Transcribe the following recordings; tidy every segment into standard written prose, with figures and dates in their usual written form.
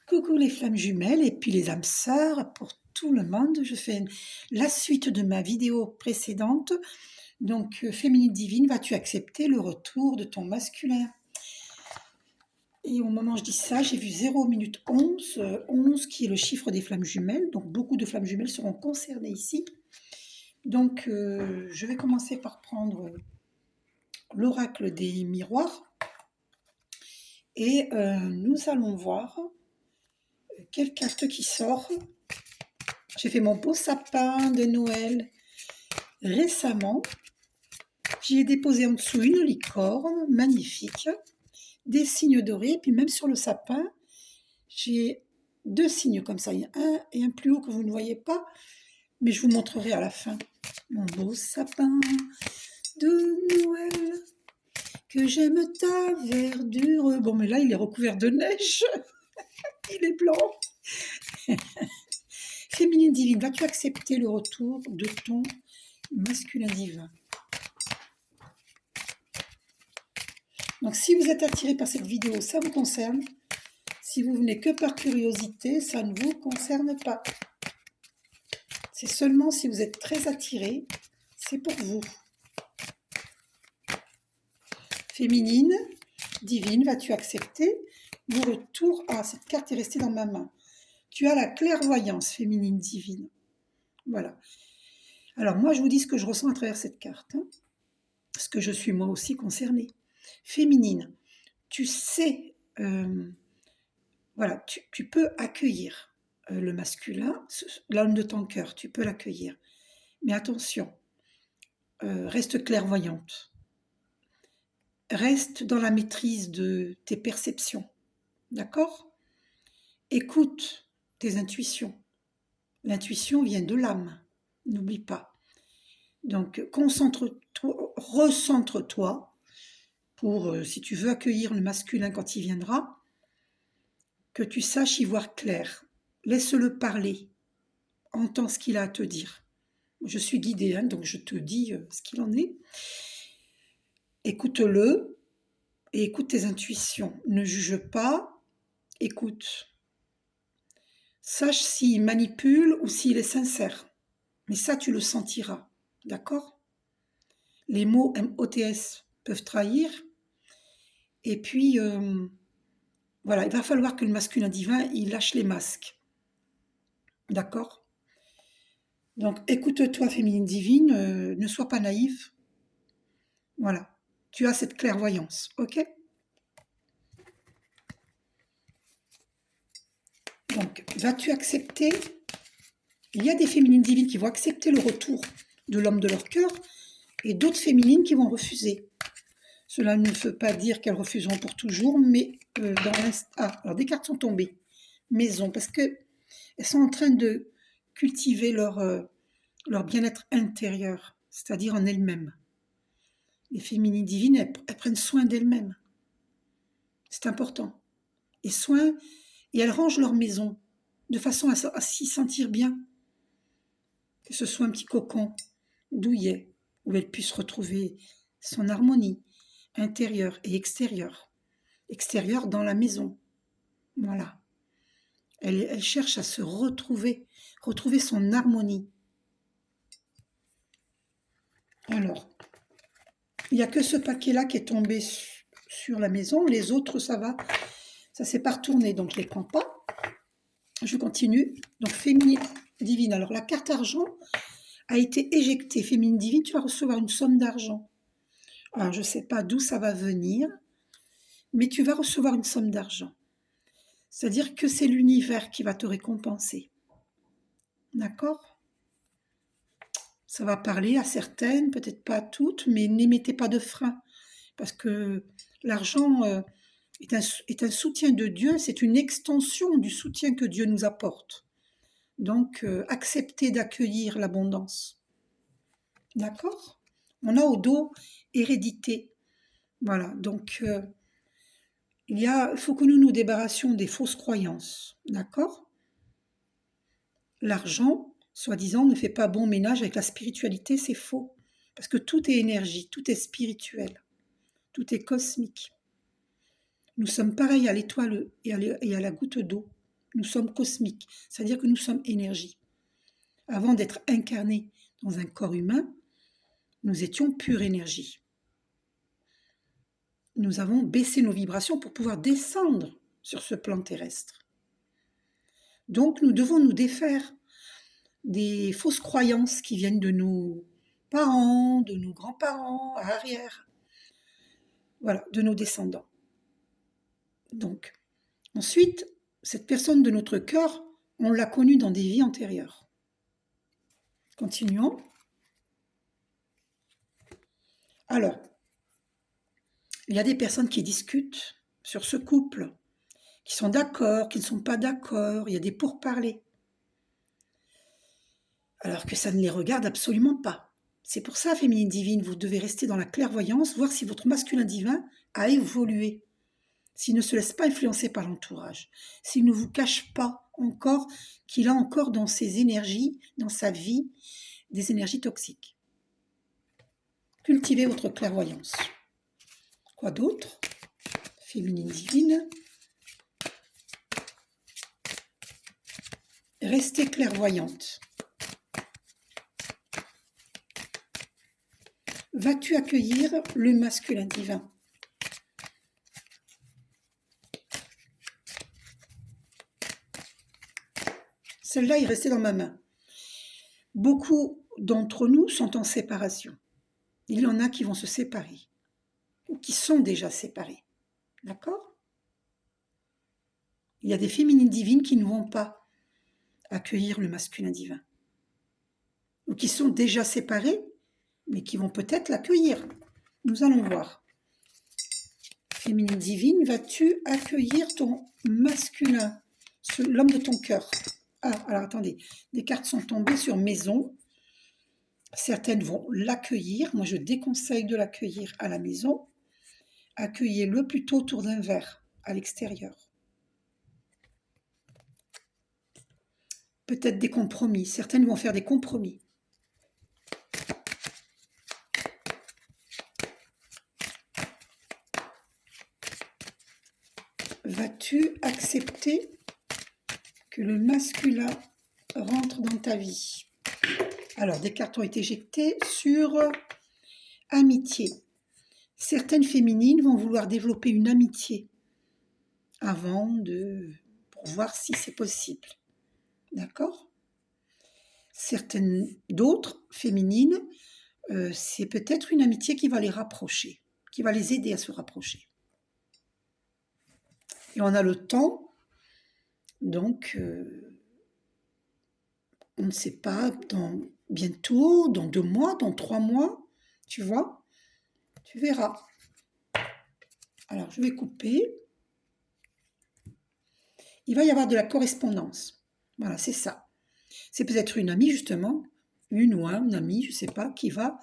Coucou les flammes jumelles et puis les âmes sœurs pour tout le monde. Je fais la suite de ma vidéo précédente. Donc, féminine divine, vas-tu accepter le retour de ton masculin? Et au moment où je dis ça, j'ai vu 0 minute 11, 11 qui est le chiffre des flammes jumelles. Donc, beaucoup de flammes jumelles seront concernées ici. Donc, je vais commencer par prendre l'oracle des miroirs. Et nous allons voir quelle carte qui sort. J'ai fait mon beau sapin de Noël récemment. J'y ai déposé en dessous une licorne magnifique, des signes dorés, et puis même sur le sapin, j'ai 2 signes comme ça, un et un plus haut que vous ne voyez pas, mais je vous montrerai à la fin. Mon beau sapin de Noël, que j'aime ta verdure. Bon, mais là, il est recouvert de neige. Il est blanc. Féminine divine, vas-tu accepter le retour de ton masculin divin? Donc, si vous êtes attiré par cette vidéo, ça vous concerne. Si vous venez que par curiosité, ça ne vous concerne pas. C'est seulement si vous êtes très attiré, c'est pour vous. Féminine, divine, vas-tu accepter le retour? Ah, cette carte est restée dans ma main. Tu as la clairvoyance, féminine, divine. Voilà. Alors, moi, je vous dis ce que je ressens à travers cette carte. Parce que je suis moi aussi concernée. Féminine, tu sais... voilà, tu peux accueillir le masculin, l'homme de ton cœur, tu peux l'accueillir. Mais attention, reste clairvoyante. Reste dans la maîtrise de tes perceptions. D'accord? Écoute tes intuitions. L'intuition vient de l'âme. N'oublie pas. Donc, concentre-toi, recentre-toi pour, si tu veux accueillir le masculin quand il viendra, que tu saches y voir clair. Laisse-le parler. Entends ce qu'il a à te dire. Je suis guidée, donc je te dis ce qu'il en est. Écoute-le et écoute tes intuitions. Ne juge pas, écoute. Sache s'il manipule ou s'il est sincère. Mais ça, tu le sentiras. D'accord? Les mots MOTS peuvent trahir. Et puis, voilà, il va falloir que le masculin divin, il lâche les masques. D'accord? Donc, écoute-toi, féminine divine, ne sois pas naïve. Voilà, tu as cette clairvoyance, ok? Donc, vas-tu accepter? Il y a des féminines divines qui vont accepter le retour de l'homme de leur cœur et d'autres féminines qui vont refuser. Cela ne veut pas dire qu'elles refuseront pour toujours, mais dans l'instant... Ah, alors des cartes sont tombées. Maison, parce qu'elles sont en train de cultiver leur bien-être intérieur, c'est-à-dire en elles-mêmes. Les féminines divines, elles prennent soin d'elles-mêmes. C'est important. Et elles rangent leur maison de façon à s'y sentir bien. Que ce soit un petit cocon douillet, où elle puisse retrouver son harmonie intérieure et extérieure. Extérieure dans la maison. Voilà. Elle cherche à se retrouver son harmonie. Alors, il n'y a que ce paquet-là qui est tombé sur la maison. Les autres, ça va. Ça s'est pas retourné, donc je ne les prends pas. Je continue. Donc, féminine divine. Alors, la carte argent a été éjectée. Féminine divine, tu vas recevoir une somme d'argent. Alors, je ne sais pas d'où ça va venir, mais tu vas recevoir une somme d'argent. C'est-à-dire que c'est l'univers qui va te récompenser. D'accord? Ça va parler à certaines, peut-être pas à toutes, mais n'émettez pas de frein. Parce que l'argent est un soutien de Dieu, c'est une extension du soutien que Dieu nous apporte. Donc, acceptez d'accueillir l'abondance. D'accord? On a au dos hérédité. Voilà, donc il faut que nous nous débarrassions des fausses croyances. D'accord? L'argent, soi-disant, ne fait pas bon ménage avec la spiritualité, c'est faux. Parce que tout est énergie, tout est spirituel, tout est cosmique. Nous sommes pareils à l'étoile et à la goutte d'eau. Nous sommes cosmiques, c'est-à-dire que nous sommes énergie. Avant d'être incarnés dans un corps humain, nous étions pure énergie. Nous avons baissé nos vibrations pour pouvoir descendre sur ce plan terrestre. Donc nous devons nous défaire des fausses croyances qui viennent de nos parents, de nos grands-parents, arrière, voilà, de nos descendants. Donc, ensuite, cette personne de notre cœur, on l'a connue dans des vies antérieures. Continuons. Alors, il y a des personnes qui discutent sur ce couple, qui sont d'accord, qui ne sont pas d'accord, il y a des pourparlers. Alors que ça ne les regarde absolument pas. C'est pour ça, féminine divine, vous devez rester dans la clairvoyance, voir si votre masculin divin a évolué, s'il ne se laisse pas influencer par l'entourage, s'il ne vous cache pas encore qu'il a encore dans ses énergies, dans sa vie, des énergies toxiques. Cultivez votre clairvoyance. Quoi d'autre? Féminine divine. Restez clairvoyante. Vas-tu accueillir le masculin divin? Celle-là est restée dans ma main. Beaucoup d'entre nous sont en séparation. Il y en a qui vont se séparer, ou qui sont déjà séparés. D'accord? Il y a des féminines divines qui ne vont pas accueillir le masculin divin, ou qui sont déjà séparés, mais qui vont peut-être l'accueillir. Nous allons voir. Féminine divine, vas-tu accueillir ton masculin, l'homme de ton cœur? Ah, alors attendez, des cartes sont tombées sur maison. Certaines vont l'accueillir. Moi, je déconseille de l'accueillir à la maison. Accueillez-le plutôt autour d'un verre, à l'extérieur. Peut-être des compromis. Certaines vont faire des compromis. Vas-tu accepter que le masculin rentre dans ta vie? Alors, des cartes ont été éjectées sur amitié. Certaines féminines vont vouloir développer une amitié pour voir si c'est possible. D'accord? Certaines d'autres féminines, c'est peut-être une amitié qui va les rapprocher, qui va les aider à se rapprocher. Et on a le temps, donc on ne sait pas, bientôt, dans 2 mois, dans 3 mois, tu vois, tu verras. Alors, je vais couper. Il va y avoir de la correspondance. Voilà, c'est ça. C'est peut-être une amie, justement, une ou un ami, je ne sais pas, qui va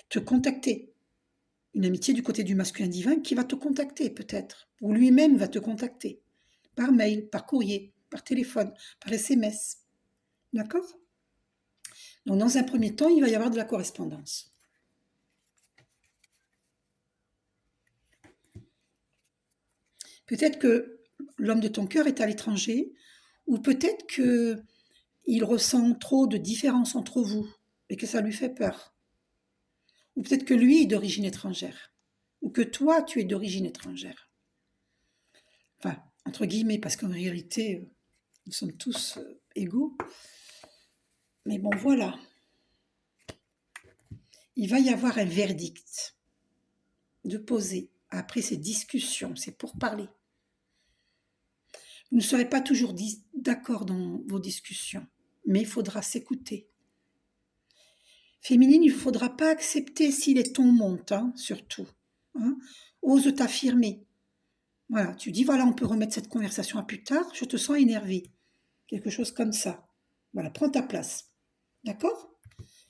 te contacter. Une amitié du côté du masculin divin qui va te contacter, peut-être. Ou lui-même va te contacter. Par mail, par courrier, par téléphone, par SMS. D'accord? Donc, dans un premier temps, il va y avoir de la correspondance. Peut-être que l'homme de ton cœur est à l'étranger, ou peut-être qu'il ressent trop de différence entre vous et que ça lui fait peur. Ou peut-être que lui est d'origine étrangère, ou que toi, tu es d'origine étrangère. Enfin, entre guillemets, parce qu'en réalité, nous sommes tous égaux. Mais bon, voilà. Il va y avoir un verdict de poser après ces discussions, c'est pour parler. Vous ne serez pas toujours d'accord dans vos discussions, mais il faudra s'écouter. Féminine, il ne faudra pas accepter si les tons montent, surtout. Ose t'affirmer. Voilà, tu dis, voilà, on peut remettre cette conversation à plus tard, je te sens énervé. Quelque chose comme ça. Voilà, prends ta place. D'accord?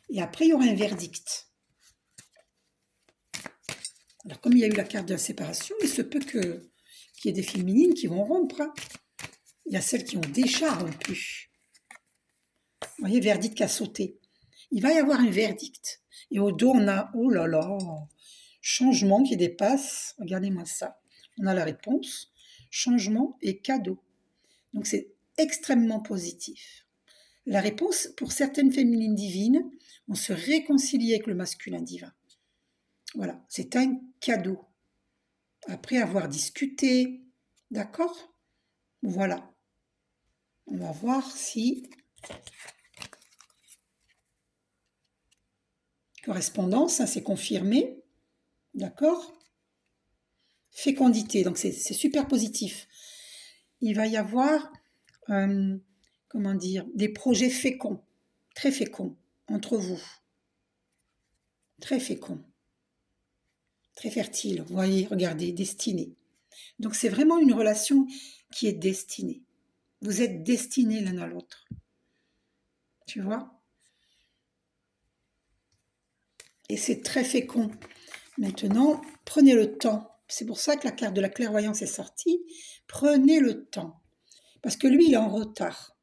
Et après, il y aura un verdict. Alors, comme il y a eu la carte de la séparation, il se peut qu'il y ait des féminines qui vont rompre. Il y a celles qui ont déjà rompu. Vous voyez, verdict qui a sauté. Il va y avoir un verdict. Et au dos, on a, oh là là, changement qui dépasse. Regardez-moi ça. On a la réponse, changement et cadeau. Donc c'est extrêmement positif. La réponse, pour certaines féminines divines, on se réconcilie avec le masculin divin. Voilà, c'est un cadeau. Après avoir discuté, d'accord? Voilà. On va voir si correspondance, ça c'est confirmé, d'accord? Fécondité, donc c'est super positif. Il va y avoir, comment dire, des projets féconds, très féconds, entre vous. Très féconds, très fertile. Vous voyez, regardez, destinée. Donc c'est vraiment une relation qui est destinée. Vous êtes destinés l'un à l'autre. Tu vois? Et c'est très fécond. Maintenant, prenez le temps. C'est pour ça que la carte de la clairvoyance est sortie. Prenez le temps. Parce que lui, il est en retard.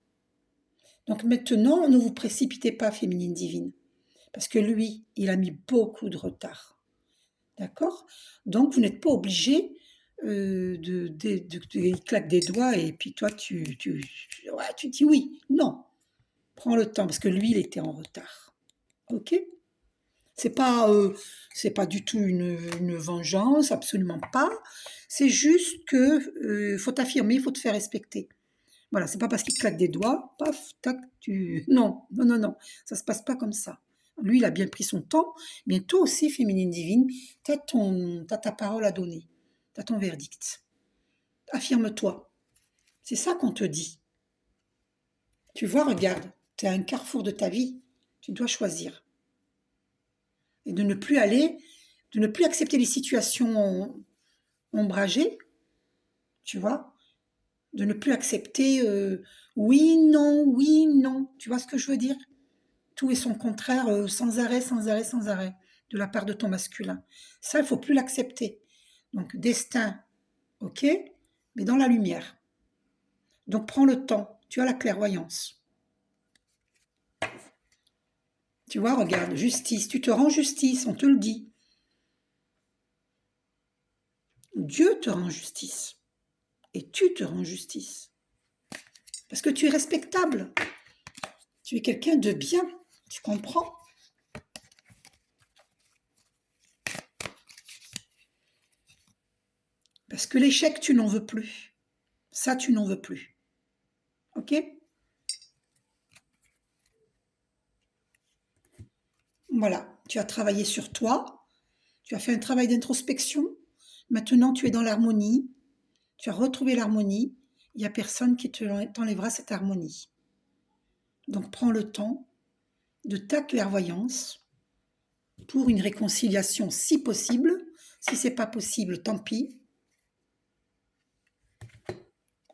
Donc maintenant, ne vous précipitez pas, féminine divine. Parce que lui, il a mis beaucoup de retard. D'accord? Donc, vous n'êtes pas obligé il claque des doigts et puis toi, tu dis oui. Non. Prends le temps parce que lui, il était en retard. Ok? C'est pas, euh, c'est pas du tout une vengeance, absolument pas. C'est juste que faut t'affirmer, il faut te faire respecter. Voilà, c'est pas parce qu'il claque des doigts, paf, tac, tu. Non, non, non, non, ça se passe pas comme ça. Lui, il a bien pris son temps, mais toi aussi, féminine divine, t'as ta parole à donner, t'as ton verdict. Affirme-toi. C'est ça qu'on te dit. Tu vois, regarde, t'es à un carrefour de ta vie, tu dois choisir. Et de ne plus de ne plus accepter les situations ombragées, tu vois, de ne plus accepter oui, non, oui, non. Tu vois ce que je veux dire? Tout et son contraire sans arrêt, sans arrêt, sans arrêt, de la part de ton masculin. Ça, il ne faut plus l'accepter. Donc, destin, ok, mais dans la lumière. Donc, prends le temps. Tu as la clairvoyance. Tu vois, regarde, justice. Tu te rends justice, on te le dit. Dieu te rend justice. Et tu te rends justice. Parce que tu es respectable. Tu es quelqu'un de bien. Tu comprends? Parce que l'échec, tu n'en veux plus. Ça, tu n'en veux plus. Ok? Voilà. Tu as travaillé sur toi. Tu as fait un travail d'introspection. Maintenant, tu es dans l'harmonie. Tu as retrouvé l'harmonie. Il n'y a personne qui t'enlèvera cette harmonie. Donc, prends le temps de ta clairvoyance pour une réconciliation si possible. Si c'est pas possible, tant pis.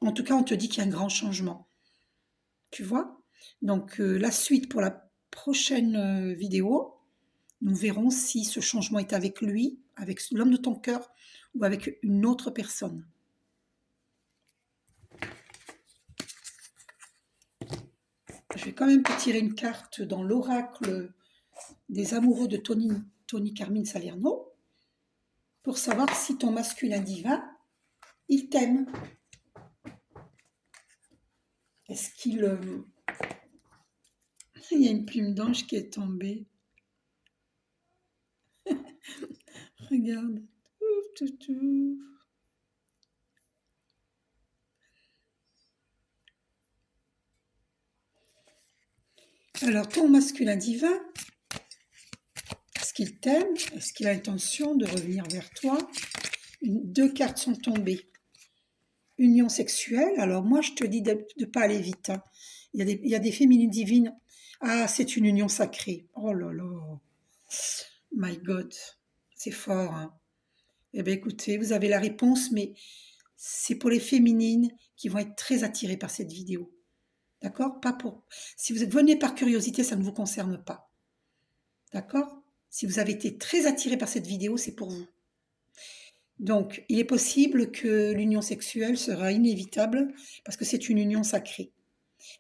En tout cas, on te dit qu'il y a un grand changement. Tu vois? Donc, la suite pour la prochaine vidéo, nous verrons si ce changement est avec lui, avec l'homme de ton cœur ou avec une autre personne. Je vais quand même te tirer une carte dans l'oracle des amoureux de Tony Carmine Salerno pour savoir si ton masculin divin, il t'aime. Est-ce qu'il... Il y a une plume d'ange qui est tombée. Regarde. Alors, ton masculin divin, est-ce qu'il t'aime? Est-ce qu'il a l'intention de revenir vers toi? Deux cartes sont tombées. Union sexuelle. Alors, moi, je te dis de ne pas aller vite. Hein. Il y a des féminines divines. Ah, c'est une union sacrée. Oh là là. My God. C'est fort. Hein. Eh bien, écoutez, vous avez la réponse, mais c'est pour les féminines qui vont être très attirées par cette vidéo. D'accord? Pas pour. Si vous venez par curiosité, ça ne vous concerne pas. D'accord? Si vous avez été très attiré par cette vidéo, c'est pour vous. Donc, il est possible que l'union sexuelle sera inévitable parce que c'est une union sacrée.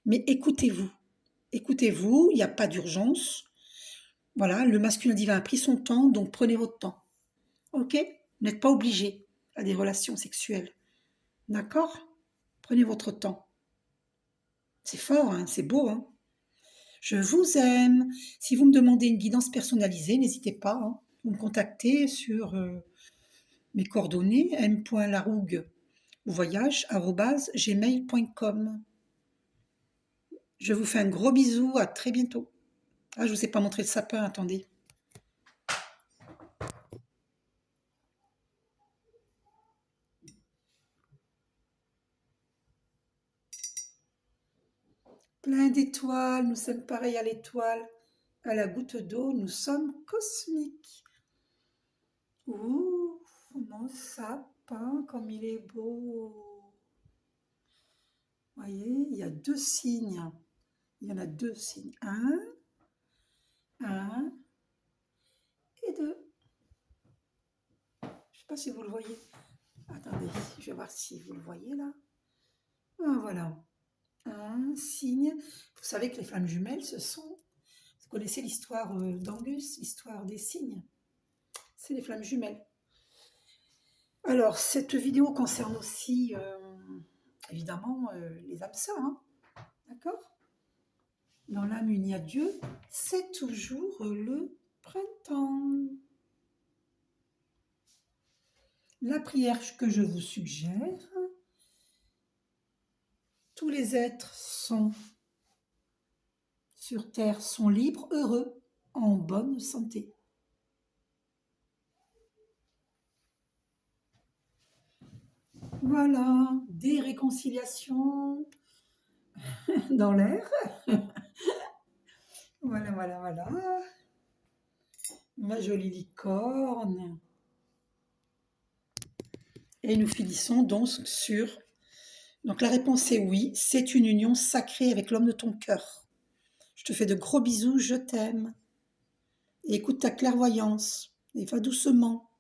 Mais écoutez-vous. Écoutez-vous, il n'y a pas d'urgence. Voilà, le masculin divin a pris son temps, donc prenez votre temps. Ok? Vous n'êtes pas obligé à des relations sexuelles. D'accord? Prenez votre temps. C'est fort, hein, c'est beau, hein. Je vous aime. Si vous me demandez une guidance personnalisée, n'hésitez pas, hein. Vous me contactez sur mes coordonnées m.larougue voyage@gmail.com. Je vous fais un gros bisou, à très bientôt. Ah, je vous ai pas montré le sapin, attendez. Plein d'étoiles, nous sommes pareils à l'étoile. À la goutte d'eau, nous sommes cosmiques. Ouh, mon sapin, comme il est beau. Vous voyez, il y a 2 signes. Il y en a 2 signes. Un et 2. Je ne sais pas si vous le voyez. Attendez, je vais voir si vous le voyez là. Ah, voilà. Un signe. Vous savez que les flammes jumelles, ce sont... Vous connaissez l'histoire d'Angus, l'histoire des cygnes. C'est les flammes jumelles. Alors, cette vidéo concerne aussi, évidemment, les âmes sœurs. Hein. D'accord? Dans l'âme unie à Dieu, c'est toujours le printemps. La prière que je vous suggère, tous les êtres sur Terre sont libres, heureux, en bonne santé. Voilà, des réconciliations dans l'air. Voilà, voilà, voilà. Ma jolie licorne. Et nous finissons donc sur... Donc la réponse est oui, c'est une union sacrée avec l'homme de ton cœur. Je te fais de gros bisous, je t'aime. Et écoute ta clairvoyance et va doucement.